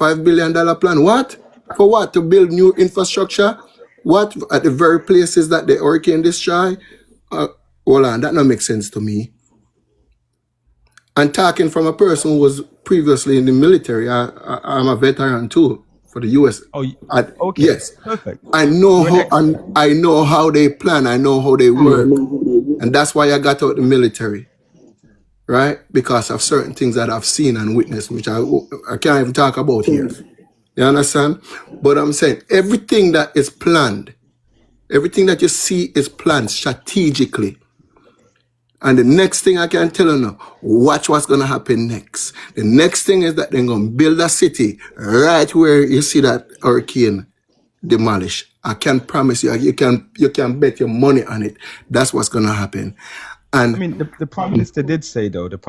$5 billion plan. What? For what? To build new infrastructure? What? At the very places that the hurricane destroy? Hold on, that don't make sense to me. And talking from a person who was previously in the military, I'm a veteran too for the US. Oh, okay. Yes. Perfect. I know how they plan. I know how they work. And that's why I got out the military. Right? Because of certain things that I've seen and witnessed, which I can't even talk about here. You understand? But I'm saying everything that is planned, everything that you see is planned strategically. And the next thing I can tell you now, watch what's going to happen next. The next thing is that they're going to build a city right where you see that hurricane demolish. I can promise you, you can bet your money on it. That's what's going to happen. And I mean, the Prime Minister did say, though, that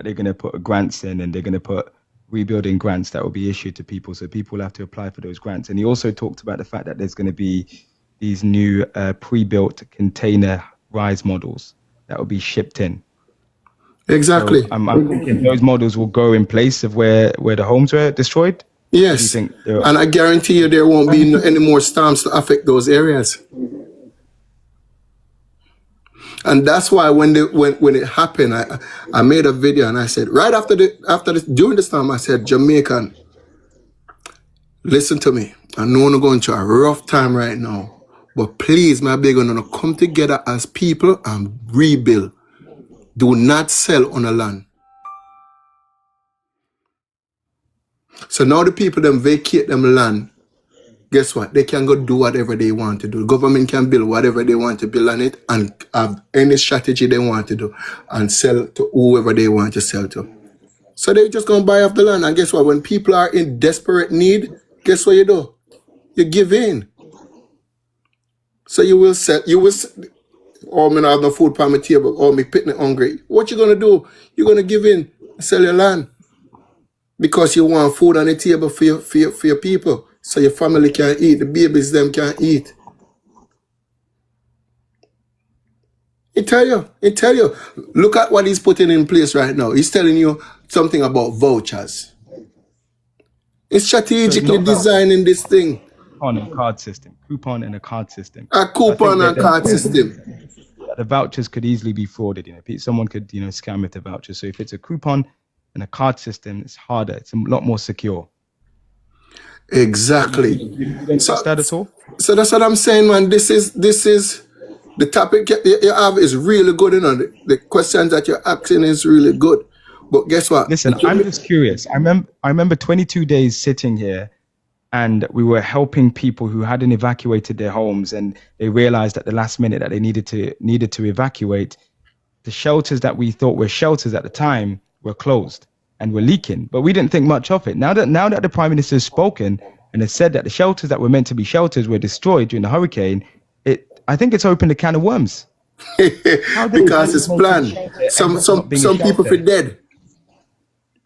they're going to put grants in and they're going to put rebuilding grants that will be issued to people. So people have to apply for those grants. And he also talked about the fact that there's going to be these new pre-built container rise models that will be shipped in. Exactly. So I'm thinking those models will go in place of where the homes were destroyed. Yes. And I guarantee you there won't be any more storms to affect those areas. And that's why when it happened, I made a video and I said, right during the storm, I said, Jamaican, listen to me. I know we're going through a rough time right now, but please, my beg you, come together as people and rebuild. Do not sell on the land. So now the people them vacate them land. Guess what? They can go do whatever they want to do. The government can build whatever they want to build on it and have any strategy they want to do and sell to whoever they want to sell to. So they're just going to buy off the land. And guess what? When people are in desperate need, guess what you do? You give in. So you will sell. Oh, me not have no food on my table. Oh, me pitting hungry. What you going to do? You're going to give in, sell your land. Because you want food on the table for your people. So your family can eat, the babies them can eat. He tell you. Look at what he's putting in place right now. He's telling you something about vouchers. He's strategically designing this thing. Coupon and card system. A coupon and card system. The vouchers could easily be frauded. Someone could, scam with the vouchers. So if it's a coupon and a card system, it's harder. It's a lot more secure. Exactly. You don't trust that at all? So that's what I'm saying, man. This is the topic you have is really good. The questions that you're asking is really good. But guess what? Listen, I'm just curious. I remember 22 days sitting here, and we were helping people who hadn't evacuated their homes, and they realized at the last minute that they needed to evacuate. The shelters that we thought were shelters at the time were closed and were leaking, but we didn't think much of it. Now that the Prime Minister has spoken and has said that the shelters that were meant to be shelters were destroyed during the hurricane, I think it's opened a can of worms. Because it's planned. Some people feel dead.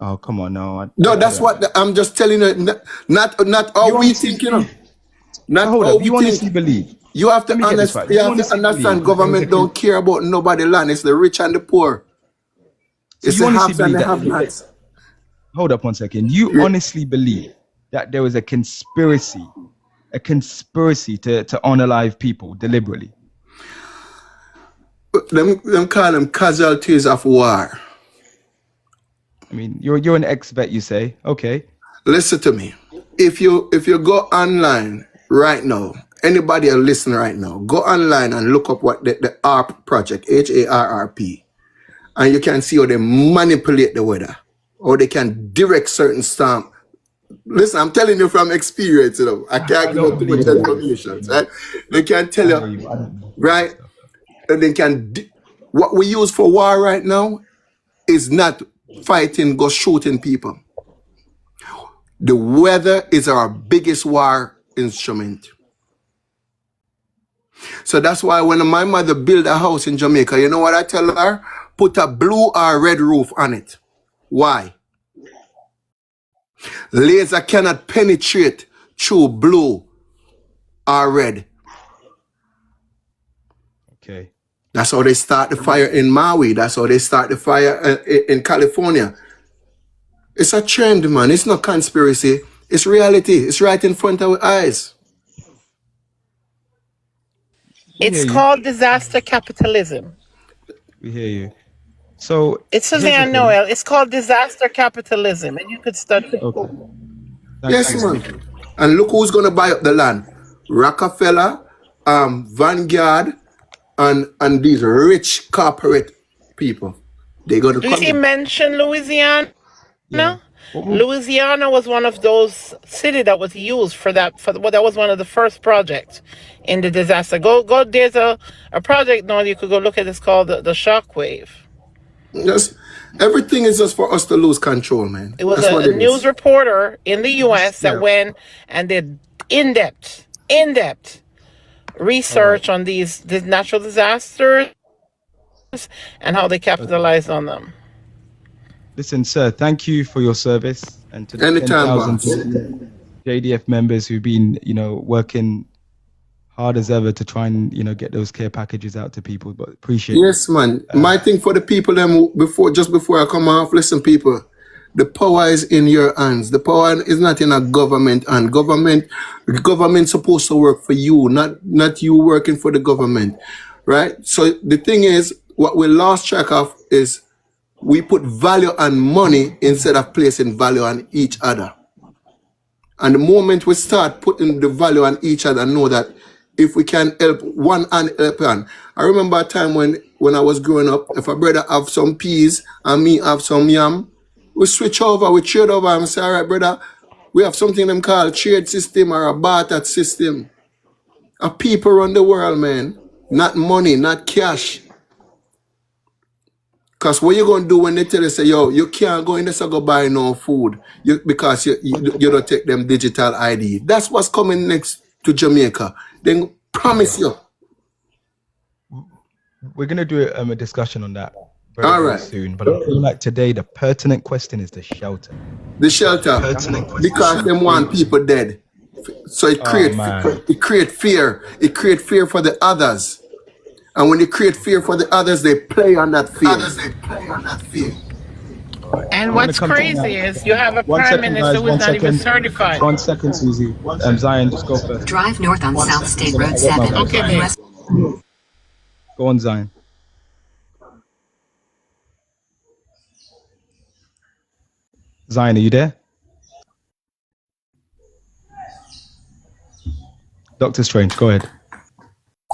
Oh, come on, no. That's what I'm just telling you. Not how we think, Not how we you honestly think. believe. You have to understand. Government don't care about nobody land. It's the rich and the poor. It's the haves and the have-nots. Hold up one second. You honestly believe that there was a conspiracy to unalive people deliberately? Them call them casualties of war. I mean, you're an ex-vet, you say. Okay. Listen to me. If you go online right now, anybody listening right now, go online and look up what the ARP project, HARRP, and you can see how they manipulate the weather, or they can direct certain storm. Listen, I'm telling you from experience, I can't give up too much information, right? They can tell you, right? And they can. What we use for war right now is not fighting, go shooting people. The weather is our biggest war instrument. So that's why when my mother built a house in Jamaica, you know what I tell her? Put a blue or red roof on it. Why? Laser cannot penetrate through blue or red. Okay. That's how they start the fire in Maui. That's how they start the fire in California. It's a trend, man. It's not conspiracy. It's reality. It's right in front of our eyes. We hear It's you. called disaster capitalism. We hear you. So It's here's the Suzanne thing. Noel. It's called disaster capitalism, and you could study it. Okay. Thank Yes, you. man. And look who's gonna buy up the land. Rockefeller, Vanguard, and these rich corporate people. They're gonna Do you come see in. mention Louisiana? Yeah. What will, Louisiana was one of those city that was used for that. Well, that was one of the first projects in the disaster. Go. There's a project now you could go look at. It's called the Shockwave. Just everything is just for us to lose control, man. It was That's what a it news is. reporter in the U.S. yeah. that went and did in-depth research on these natural disasters and how they capitalized on them. Listen, sir, thank you for your service and to the Anytime, 10,000 boss. JDF members who've been, working hard as ever to try and, get those care packages out to people. But appreciate it. Yes, man. My thing for the people them just before I come off, listen, people. The power is in your hands. The power is not in a government hand. The government's supposed to work for you, not you working for the government. Right? So the thing is, what we lost track of is we put value on money instead of placing value on each other. And the moment we start putting the value on each other, know that if we can help one and help one. I remember a time when I was growing up, if a brother have some peas and me have some yam, we switch over, we trade over and say, all right, brother, we have something them called trade system or a barter system. A people run the world, man. Not money, not cash. Because what you going to do when they tell you, say, yo, you can't go in there and go buy no food because you don't take them digital ID. That's what's coming next to Jamaica. Then promise you. We're going to do a discussion on that very, All very right. soon. But I feel like today the pertinent question is the shelter. The shelter. Because them want people dead. So it create fear. It create fear for the others. And when they create fear for the others, they play on that fear. And what's crazy is you have a prime minister who's not even certified. 1 second, Susie. Zion, just go first. Drive north on South State Road 7. Okay, babe. US Go on, Zion. Zion, are you there? Dr. Strange, go ahead.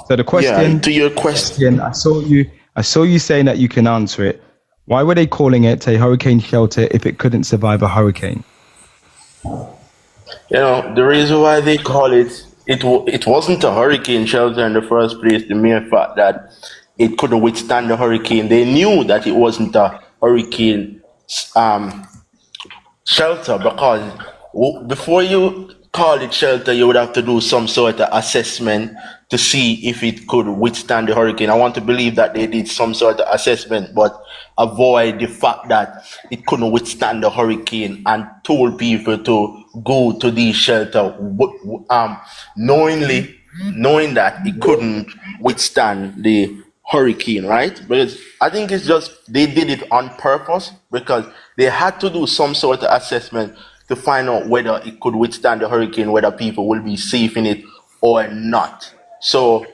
So the question, Yeah, to your question. I saw you saying that you can answer it. Why were they calling it a hurricane shelter if it couldn't survive a hurricane? The reason why they call it wasn't a hurricane shelter in the first place. The mere fact that it couldn't withstand the hurricane. They knew that it wasn't a hurricane shelter because before you call it shelter, you would have to do some sort of assessment to see if it could withstand the hurricane. I want to believe that they did some sort of assessment, but avoid the fact that it couldn't withstand the hurricane and told people to go to the shelter, knowing that it couldn't withstand the hurricane, right? Because I think it's just they did it on purpose because they had to do some sort of assessment to find out whether it could withstand the hurricane, whether people will be safe in it or not. So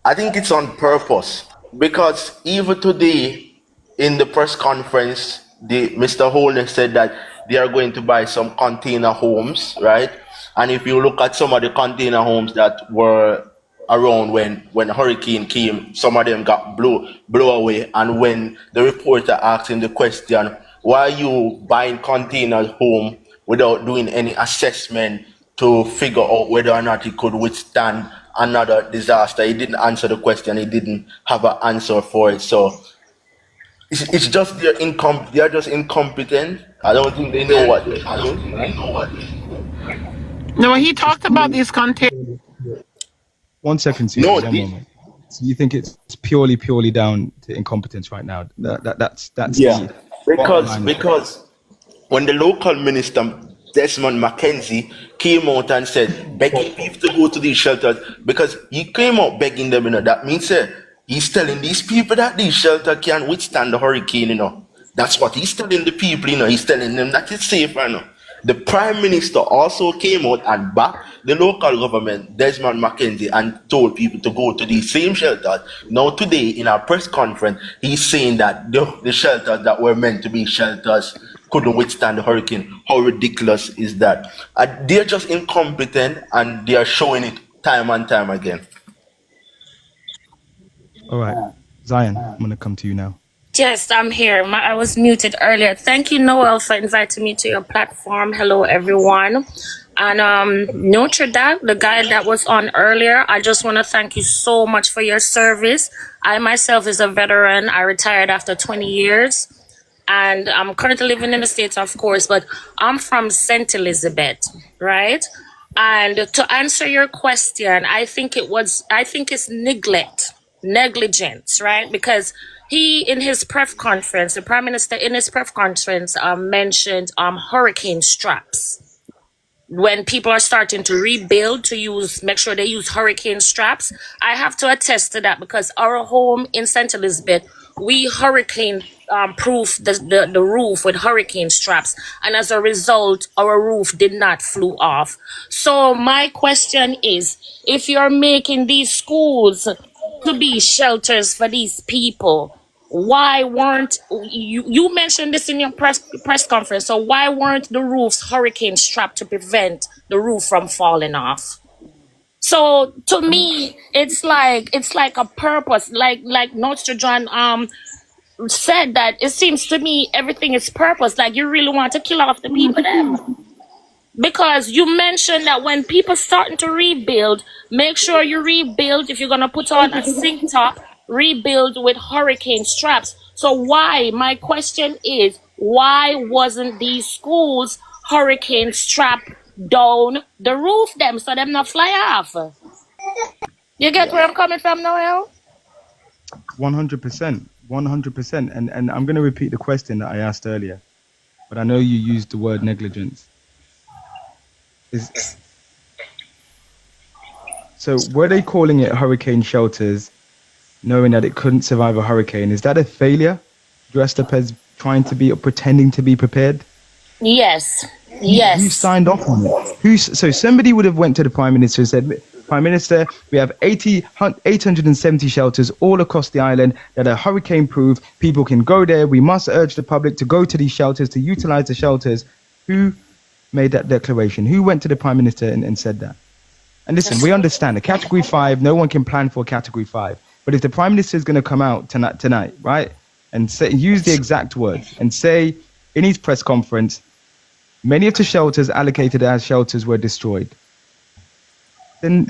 I think it's on purpose because even today in the press conference, Mr. Holness said that they are going to buy some container homes, right? And if you look at some of the container homes that were around when hurricane came, some of them got blow away. And when the reporter asked him the question, why are you buying container home without doing any assessment to figure out whether or not it could withstand another disaster? He didn't answer the question. He didn't have an answer for it. So it's just they're just incompetent. I don't think they know what they're doing. No, he talked about these containers. 1 second, Susie. No, One moment. So you think it's purely down to incompetence right now? That's yeah. the bottom line. Because when the local minister Desmond McKenzie came out and said begging people to go to these shelters, because he came out begging them, that means he's telling these people that these shelters can withstand the hurricane, That's what he's telling the people, he's telling them that it's safer now. The Prime Minister also came out and backed the local government, Desmond McKenzie, and told people to go to these same shelters. Now today, in our press conference, he's saying that the shelters that were meant to be shelters couldn't withstand the hurricane. How ridiculous is that? They're just incompetent, and they are showing it time and time again. All right, Zion, I'm going to come to you now. Yes, I'm here. I was muted earlier. Thank you, Noel, for inviting me to your platform. Hello, everyone. And Notre Dame, the guy that was on earlier, I just want to thank you so much for your service. I myself is a veteran. I retired after 20 years. And I'm currently living in the States, of course, but I'm from St. Elizabeth, right? And to answer your question, I think it's negligence, right? Because he, in his press conference, the Prime Minister in his press conference mentioned hurricane straps. When people are starting to rebuild, make sure they use hurricane straps. I have to attest to that because our home in St. Elizabeth, we hurricane proof the roof with hurricane straps, and as a result, our roof did not flew off. So my question is, if you're making these schools to be shelters for these people, why weren't you mentioned this in your press conference, so why weren't the roofs hurricane strapped to prevent the roof from falling off? So to me, it's like a purpose, like Notre John said, that it seems to me everything is purpose, like you really want to kill off the people them. Because you mentioned that when people starting to rebuild, make sure you rebuild. If you're going to put on a sink top, rebuild with hurricane straps. So why, my question is, why wasn't these schools hurricane strap down the roof them so them not fly off? You get where I'm coming from, Noel? 100%. 100%. And I'm going to repeat the question that I asked earlier, but I know you used the word negligence. So were they calling it hurricane shelters, knowing that it couldn't survive a hurricane? Is that a failure dressed up as pretending to be prepared? Yes. Who signed off on it? So somebody would have went to the Prime Minister and said, Prime Minister, we have 870 shelters all across the island that are hurricane proof. People can go there. We must urge the public to go to these shelters, to utilize the shelters. Who made that declaration? Who went to the Prime Minister and said that? And listen, we understand a category 5, no one can plan for a category 5. But if the Prime Minister is going to come out tonight, right, and use the exact words and say in his press conference, many of the shelters allocated as shelters were destroyed, then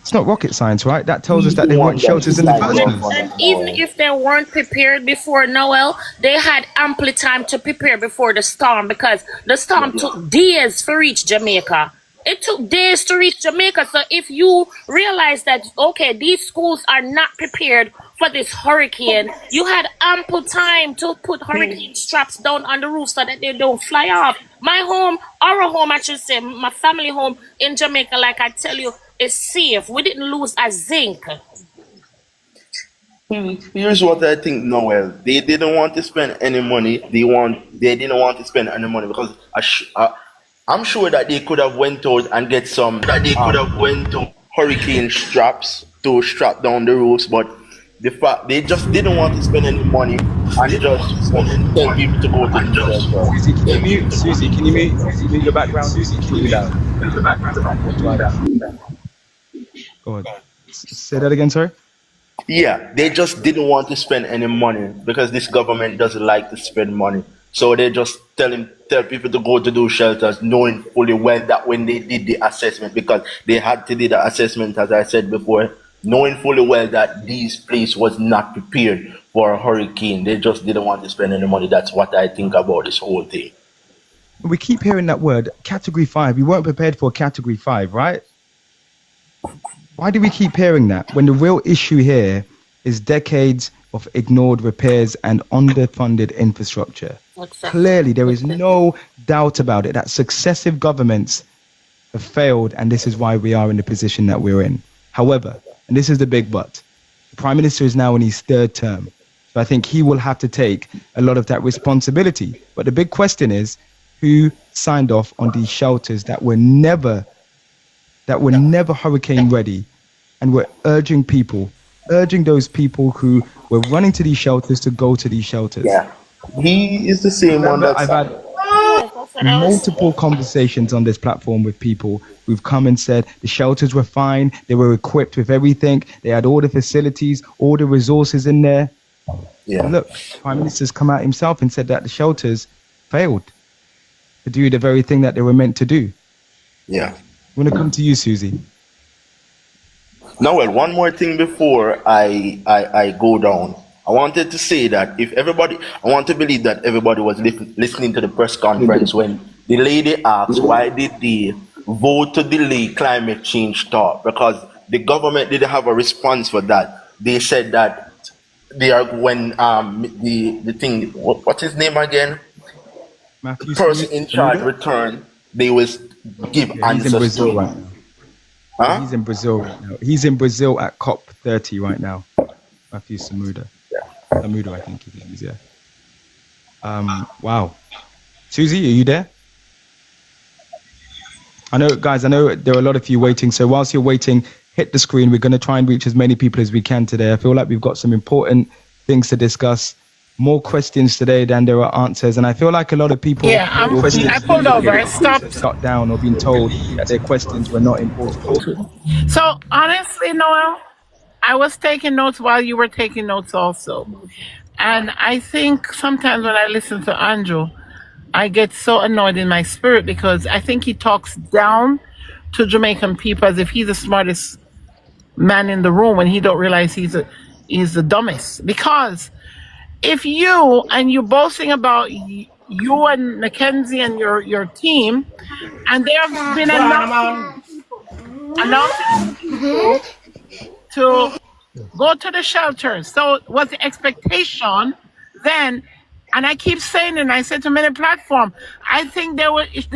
it's not rocket science, right? That tells us that they weren't shelters in the first place. And even if they weren't prepared before, Noel, they had ample time to prepare before the storm, because the storm took days to reach Jamaica. It took days to reach Jamaica. So if you realize that, okay, these schools are not prepared for this hurricane, you had ample time to put hurricane straps down on the roof so that they don't fly off. My home, our home, I should say, my family home in Jamaica, like I tell you, is safe. We didn't lose a zinc. Here's what I think, Noel. They didn't want to spend any money. They didn't want to spend any money because I'm sure that they could have went out and get some. That they could have went to hurricane straps to strap down the roofs, but the fact they just didn't want to spend any money and they just tell people to go to the shelter. Susie, can you mute? Susie, can you mute your background? Susie, can you mute that? Go ahead. Say that again, sorry. Yeah, they just didn't want to spend any money because this government doesn't like to spend money. So they just tell people to go to those shelters, knowing fully well that when they did the assessment, because they had to do the assessment, as I said before, knowing fully well that this place was not prepared for a hurricane. They just didn't want to spend any money. That's what I think about this whole thing. We keep hearing that word, category 5. We weren't prepared for category 5, right? Why do we keep hearing that when the real issue here is decades of ignored repairs and underfunded infrastructure? Exactly. Clearly, there is no doubt about it that successive governments have failed, and this is why we are in the position that we're in. However, and this is the big but, the Prime Minister is now in his 3rd term. So I think he will have to take a lot of that responsibility. But the big question is, who signed off on these shelters that were never hurricane ready, and we're urging those people who were running to these shelters to go to these shelters. Yeah. He is the same one Remember, that's... I've had multiple conversations on this platform with people who've come and said the shelters were fine, they were equipped with everything, they had all the facilities, all the resources in there. Yeah. And look, Prime Minister's come out himself and said that the shelters failed to do the very thing that they were meant to do. Yeah. I want to come to you, Susie. Now, well, one more thing before I go down. I wanted to say that I want to believe that everybody was listening to the press conference when the lady asked why did they vote to delay climate change talk, because the government didn't have a response for that. They said that they are when the thing, what's his name again? Matthew Person Smith, in charge return, they will give answers he's in Brazil to right him. now. Huh? He's in Brazil right now. He's in Brazil at COP30 right now. Matthew Samuda. Samuda, I think his name is, yeah. Wow. Susie, are you there? I know, guys, there are a lot of you waiting. So whilst you're waiting, hit the screen. We're going to try and reach as many people as we can today. I feel like we've got some important things to discuss. More questions today than there are answers. And I feel like a lot of people... Yeah, I pulled over. I stopped. Shut down or been told that their questions were not important. So honestly, Noel, I was taking notes while you were taking notes also. And I think sometimes when I listen to Andrew, I get so annoyed in my spirit because I think he talks down to Jamaican people as if he's the smartest man in the room when he don't realize he's the dumbest. Because if you boasting about you and Mackenzie and your team, and they have been announcing people to go to the shelters. So what's the expectation then? And I keep saying it, and I said to many platforms, I think there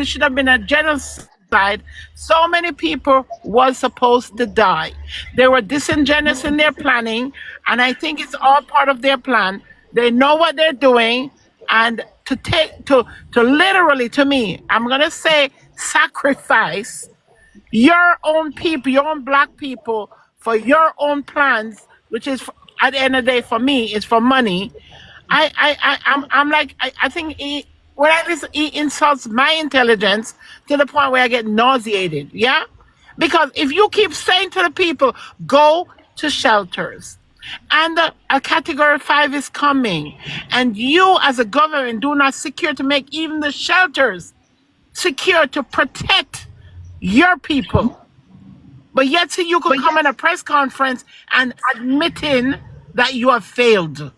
should have been a genocide. So many people was supposed to die. They were disingenuous in their planning, and I think it's all part of their plan. They know what they're doing, and to literally, to me, I'm gonna say sacrifice your own people, your own black people, for your own plans, which is at the end of the day for me is for money. I think when I listen, he insults my intelligence to the point where I get nauseated. Yeah, because if you keep saying to the people, go to shelters, and a category 5 is coming, and you as a government do not secure to make even the shelters secure to protect your people, but yet you could come in a press conference and admitting that you have failed.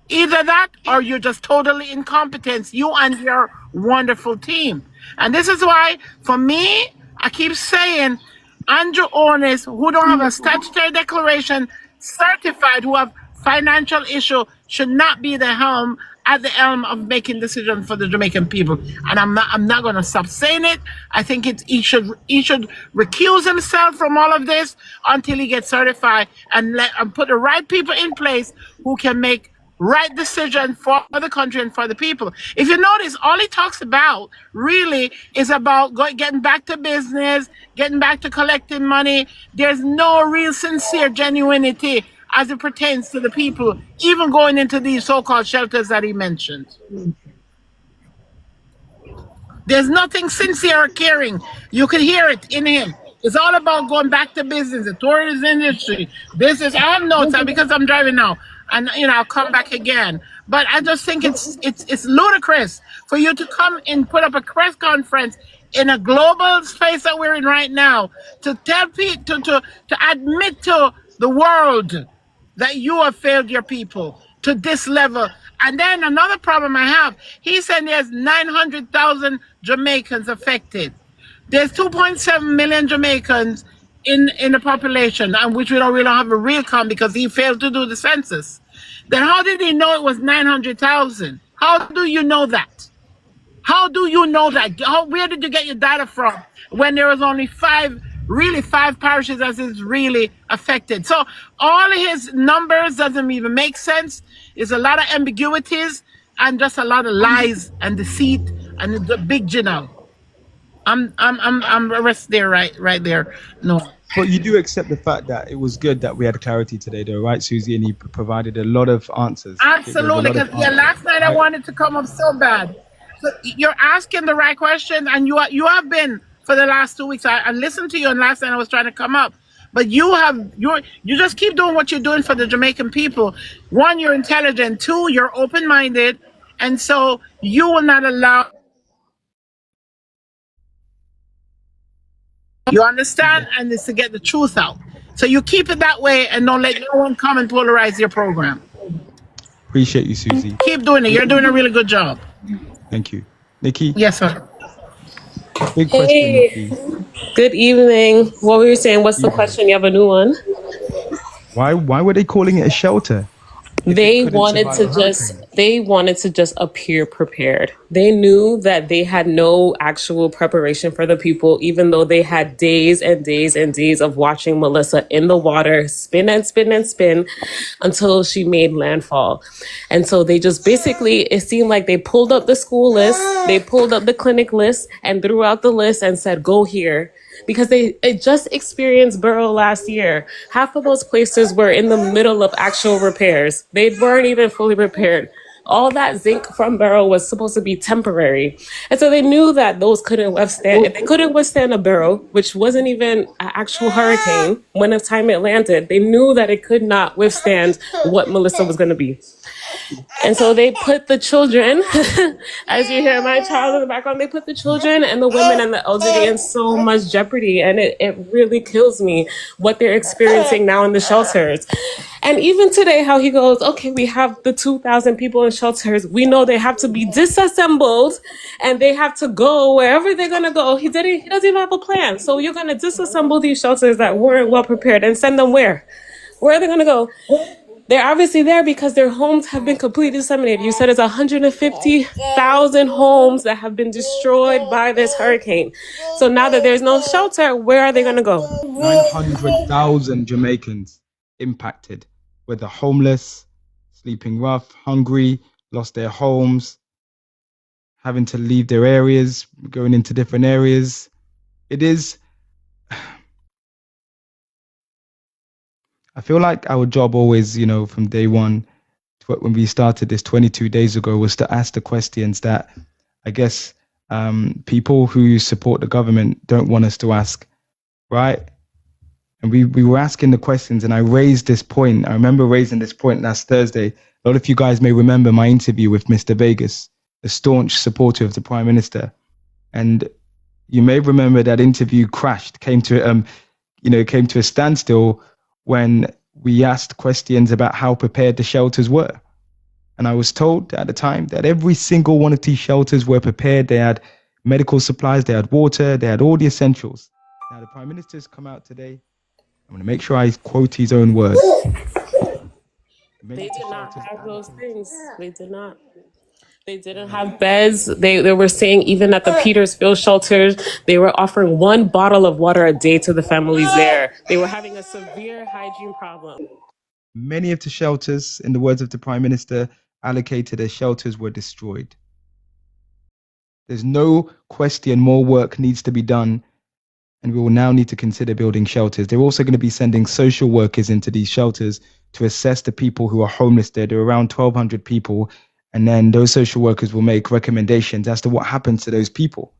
Either that or you're just totally incompetent, you and your wonderful team. And this is why, for me, I keep saying Andrew Onis, who don't have a statutory declaration certified, who have financial issue, should not be at the helm of making decisions for the Jamaican people. And I'm not going to stop saying it. I think he should recuse himself from all of this until he gets certified and put the right people in place who can make right decision for the country and for the people. If you notice, all he talks about really is about getting back to business, getting back to collecting money. There's no real sincere genuinity as it pertains to the people, even going into these so-called shelters that he mentioned. There's nothing sincere or caring. You can hear it in him. It's all about going back to business, the tourism industry. I have notes because I'm driving now. And I'll come back again. But I just think it's ludicrous for you to come and put up a press conference in a global space that we're in right now to tell people to admit to the world that you have failed your people to this level. And then another problem I have, he said there's 900,000 Jamaicans affected. There's 2.7 million Jamaicans in the population, and which we don't have a real count because he failed to do the census. Then how did he know it was 900,000? How do you know that? How do you know that? Where did you get your data from when there was only 5 really 5 parishes as is really affected. So all his numbers doesn't even make sense. There's a lot of ambiguities and just a lot of lies and deceit and the big general. I'm arrested there right there. No. But you do accept the fact that it was good that we had clarity today, though, right, Susie? And he provided a lot of answers. Absolutely, because last night I wanted to come up so bad. So you're asking the right question, and you have been for the last 2 weeks. I listened to you, and last night I was trying to come up, but you just keep doing what you're doing for the Jamaican people. 1, you're intelligent. 2, you're open-minded, and so you will not allow. You understand? And it's to get the truth out. So you keep it that way and don't let no one come and polarize your program. Appreciate you, Susie. Keep doing it. You're doing a really good job. Thank you. Nikki? Yes, sir. Big question, Hey, Nikki. good evening. What were you saying? What's the question? You have a new one? Why were they calling it a shelter? They wanted to just appear prepared. They knew that they had no actual preparation for the people, even though they had days and days and days of watching Melissa in the water spin and spin and spin until she made landfall. And so they just basically, it seemed like they pulled up the school list, they pulled up the clinic list and threw out the list and said, go here. Because they just experienced Borough last year. Half of those places were in the middle of actual repairs. They weren't even fully repaired. All that zinc from Borough was supposed to be temporary. And so they knew that those couldn't withstand, if they couldn't withstand a Borough, which wasn't even an actual hurricane, when the time it landed, they knew that it could not withstand what Melissa was going to be. And so they put the children, as you hear my child in the background, they put the children and the women and the elderly in so much jeopardy. And it really kills me what they're experiencing now in the shelters. And even today, how he goes, okay, we have the 2,000 people in shelters. We know they have to be disassembled and they have to go wherever they're going to go. He doesn't even have a plan. So you're going to disassemble these shelters that weren't well prepared and send them where? Where are they going to go? They're obviously there because their homes have been completely disseminated. You said it's 150,000 homes that have been destroyed by this hurricane. So now that there's no shelter, where are they going to go? 900,000 Jamaicans impacted, whether homeless, sleeping rough, hungry, lost their homes, having to leave their areas, going into different areas. It is... I feel like our job always, from day one, when we started this 22 days ago, was to ask the questions that I guess people who support the government don't want us to ask, right? And we were asking the questions, and I raised this point. I remember raising this point last Thursday. A lot of you guys may remember my interview with Mr. Vegas, a staunch supporter of the Prime Minister. And you may remember that interview crashed, came to a standstill when we asked questions about how prepared the shelters were. And I was told at the time that every single one of these shelters were prepared. They had medical supplies, they had water, they had all the essentials. Now the Prime Minister's come out today. I'm going to make sure I quote his own words. They did not have those things. They did not. They didn't have beds. They were saying even at the Petersfield shelters, they were offering 1 bottle of water a day to the families there. They were having a severe hygiene problem. Many of the shelters, in the words of the Prime Minister, allocated as shelters were destroyed. There's no question more work needs to be done, and we will now need to consider building shelters. They're also going to be sending social workers into these shelters to assess the people who are homeless there. There are around 1,200 people. And then those social workers will make recommendations as to what happens to those people.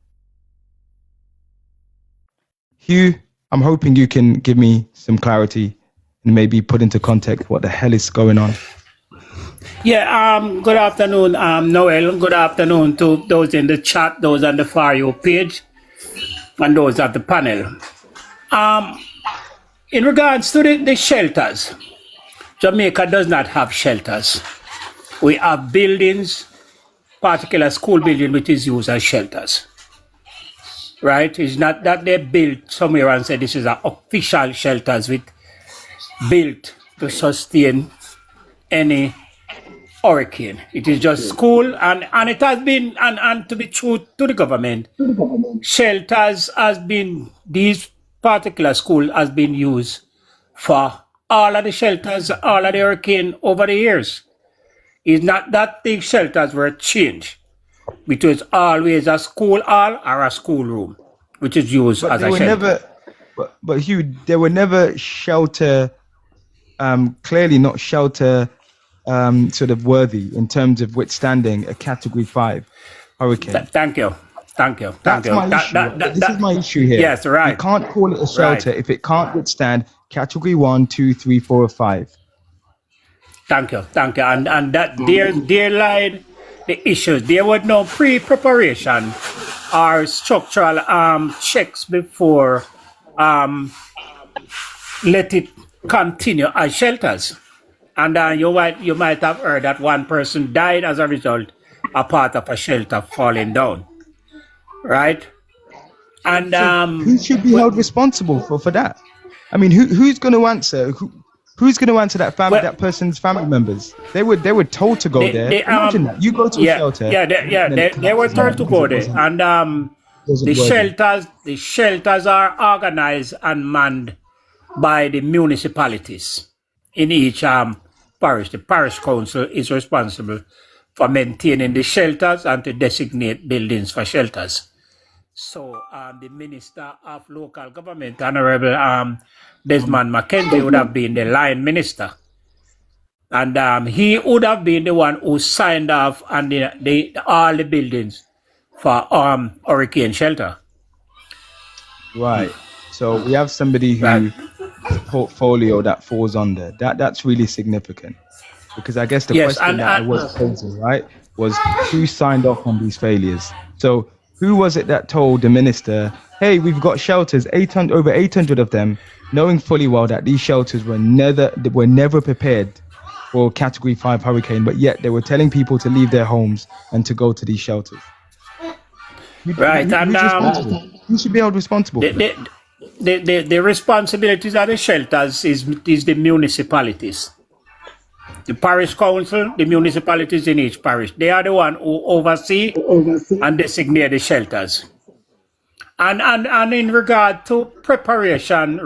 Hugh, I'm hoping you can give me some clarity and maybe put into context what the hell is going on. Yeah, good afternoon, Noel. Good afternoon to those in the chat, those on the FARU page, and those at the panel. In regards to the shelters, Jamaica does not have shelters. We have buildings, particular school building, which is used as shelters. Right? It's not that they built somewhere and said this is an official shelters with built to sustain any hurricane. It is just school, and it has been, and to be true to the government, shelters has been, these particular school has been used for all of the shelters, all of the hurricane over the years. It's not that the shelters were changed. It was always a school hall or a school room, which is used But as they a were shelter. never, but Hugh, they were never shelter, clearly not shelter sort of worthy in terms of withstanding a Category 5 hurricane. Thank you. Thank you. Thank That's you. my issue. This is my issue here. Yes, right. You can't call it a shelter Right. if it can't withstand Category 1, 2, 3, 4, or 5. Thank you. Thank you. And that there lied the issues. There was no pre-preparation or structural checks before let it continue as shelters. And you might have heard that one person died as a result, a part of a shelter falling down. Right? And Who should be held responsible for that? I mean, who's going to answer? Who's going to answer that family, Well- that person's family members? They were told to go there. Imagine that. You go to a yeah, shelter. Yeah, and then they were told to go there. doesn't- And doesn't work. the shelters are organized and manned by the municipalities in each parish. The parish council is responsible for maintaining the shelters and to designate buildings for shelters. So the Minister of Local Government, Honorable Desmond McKenzie, would have been the line minister. And he would have been the one who signed off on all the buildings for hurricane shelter. Right. So we have somebody who portfolio that falls under. That's really significant. Because I guess the Yes, question that I was posing, right, was who signed off on these failures? So who was it that told the minister, hey, we've got shelters, over 800 of them, knowing fully well that these shelters were never prepared for Category 5 hurricane, but yet they were telling people to leave their homes and to go to these shelters? Right, and Who should be held responsible for that? the responsibilities of the shelters is the municipalities. The parish council, the municipalities in each parish, they are the one who oversee and designate the shelters. And in regard to preparation,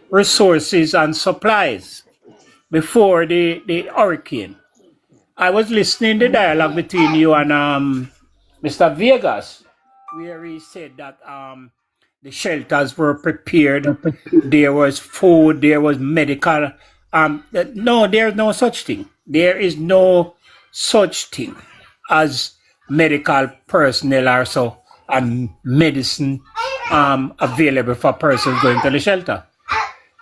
resources and supplies before the hurricane, I was listening to the dialogue between you and Mr. Vegas, where he said that the shelters were prepared, there was food, there was medical. No, there's no such thing. There is no such thing as medical personnel or so and medicine available for persons going to the shelter.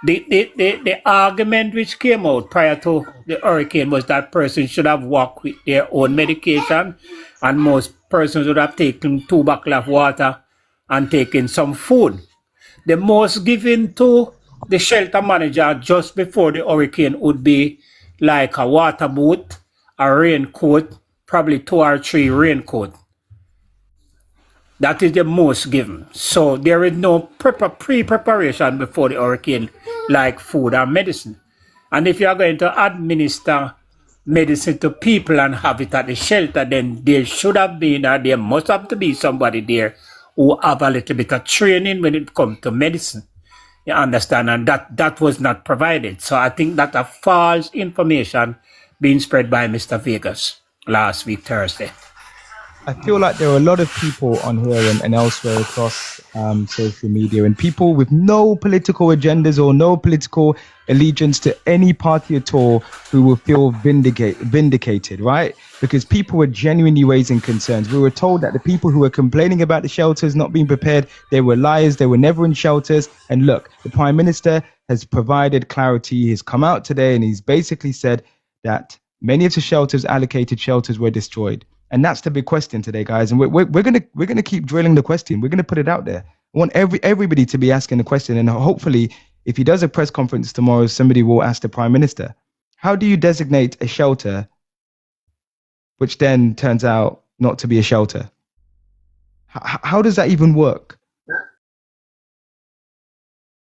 The argument which came out prior to the hurricane was that persons should have walked with their own medication, and most persons would have taken 2 bottles of water and taken some food. The most given to the shelter manager just before the hurricane would be like a water boot, a raincoat, probably 2 or 3 raincoat. That is the most given. So there is no pre-preparation before the hurricane like food or medicine. And if you are going to administer medicine to people and have it at the shelter, then there should have been, or there must have to be somebody there who have a little bit of training when it comes to medicine. You understand? And that was not provided. So I think that a false information being spread by Mr. Vegas last week, Thursday. I feel like there are a lot of people on here and elsewhere across social media, and people with no political agendas or no political allegiance to any party at all who will feel vindicated, right? Because people were genuinely raising concerns. We were told that the people who were complaining about the shelters not being prepared, they were liars, they were never in shelters. And look, the Prime Minister has provided clarity. He's come out today and he's basically said that many of the allocated shelters were destroyed. And that's the big question today, guys. And we're gonna keep drilling the question. We're gonna put it out there. I want everybody to be asking the question. And hopefully, if he does a press conference tomorrow, somebody will ask the Prime Minister, how do you designate a shelter which then turns out not to be a shelter? How does that even work?